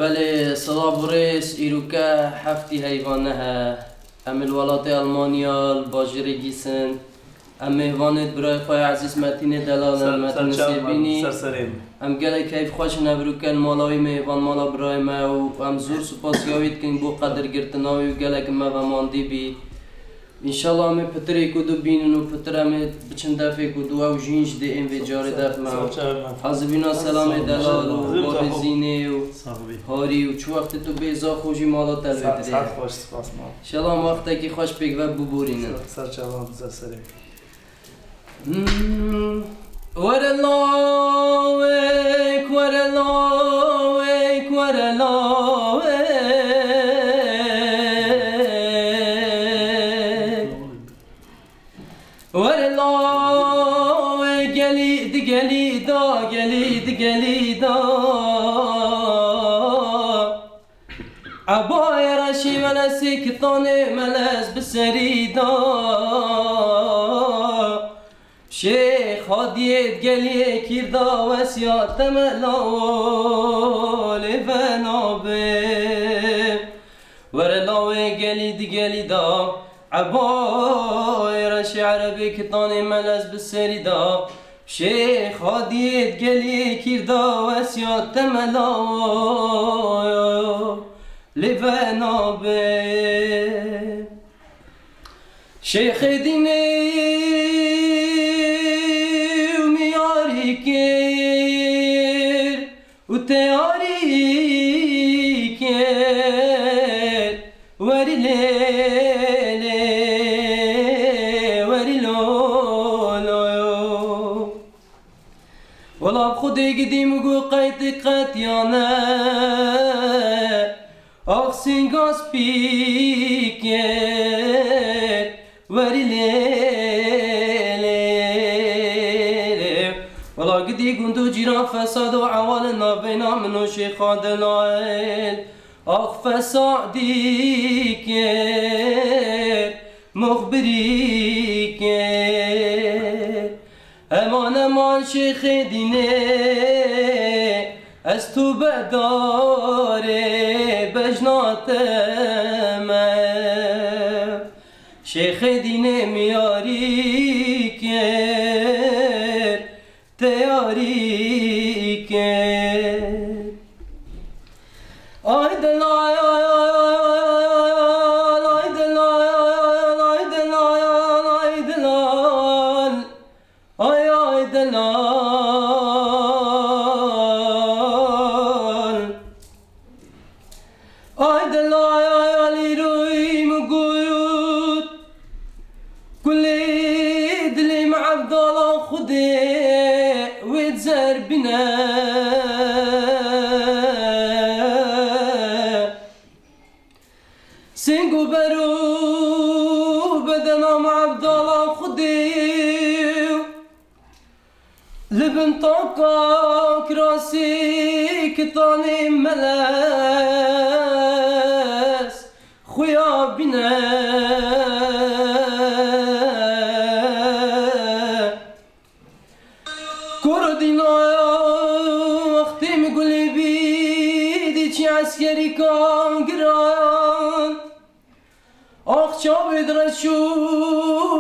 بله صلاة بريس إيروكا حفتي هيفانها أم الولايات ألمانيا الباجري جيسن أم هيفانت براي خواه عزيز متين دلال متين سيبيني أم قالي كيف خوش نبروكا المالاوي مهيفان مالا براي ما وأم زور سپاسياويت كن بو قدر گرتناوي وقالك ما وماندي بي إن شاء الله أمي پتري كودو بينن و پتر أمي بچن دفع كودو أو جينج دي إن في جاري دفع ما حضبينا سلام دلال و بارزيني و هاري و چو وقت تو بيزا خوشي مالا تلوي دري إن شاء الله وقتا كي خوش بيك و ببورينن سر چوان بزا سري ورلاوك ورلاوك ورلاوك ورلاوك قليدا عباية رشي ولا سكتاني ملاز بسريدا شيخ هاديت قلي كيردا وسيات ملاو لفنابي ورلاوي قليدا عباية رشي عربي كتاني ملاز بسريدا شيخ هاديت قلي كيردا وسيات ملاو لفنابي شيخ ديني ومياري كير وتياري كير وري ليلي وري لولو والله بخدي قديم وقو قيت قتيانا أخسين قاسبيكير وري ليلي والله قدي قندو جيران فساد وعوالنا بينا منو شيخا دلائل أخ فساديكير مخبريكير امان شيخ ديني استو بداري بجناتم شيخ ديني مياري كير تياري كير آي دلال آي دلال آي دلال آي دلال آي آي دلال آي دلال روي مقود كل دلي مع عبدالله خدي ويتزار بنا سنقو برو بدنا مع عبدالله خدي لبن طاقة كراسي كتاني ملاس خويا بنا كردنا وقتي مقولي بيدي چي عسكري كان قران آخ چا بدرشو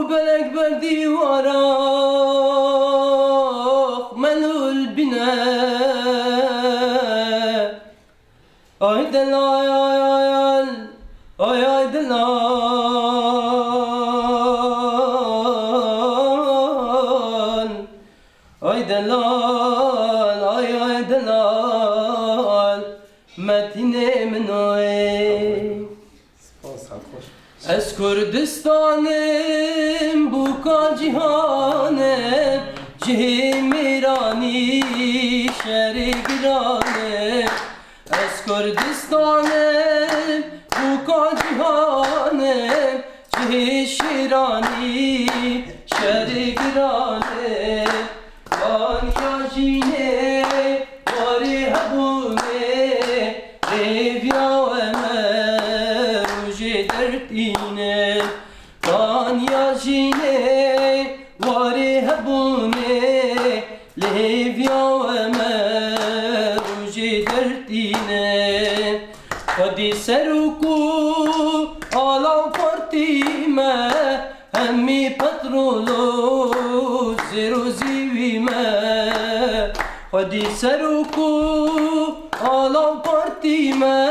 بلک بر دیوارا ملول بنا آی دلال آی دلال آی دلال آی دلال متین منوی از کردستانم بوکا جهانم جهم ایرانی شهر گرانم از کردستانم بوکا جهانم جه شیرانی شهر گرانم وانیا جینه واری هبونه ریویا و مروژه دردینه وانیا جینه واری هبونه لیویا و مروژه دردینه خودی سرکو آلا پارتی ما همی پترولو زیرو زیوی ما خودی سرکو آلا پارتی ما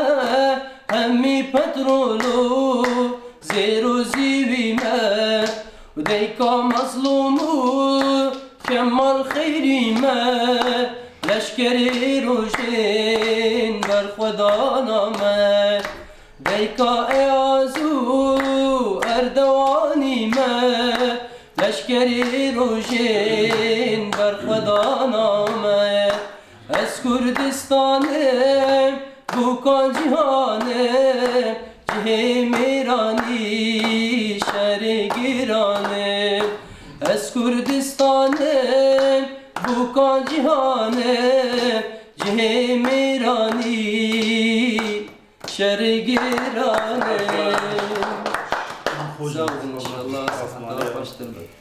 همی پترولو زیرو زیوی ما و دیکا مظلومو کمال خیری ما لشکری روشین بر خدا نامه دیکا ایازو اردوانی ما لشکری روشین بر خدا نامه از کردستانم بوکان جهانم جه میرانی شهر گیرانم از کردستانم بوکان جهانم جه میرانی شهر گیرانم. خوش Sağ olun inşallah. Allah başlarına.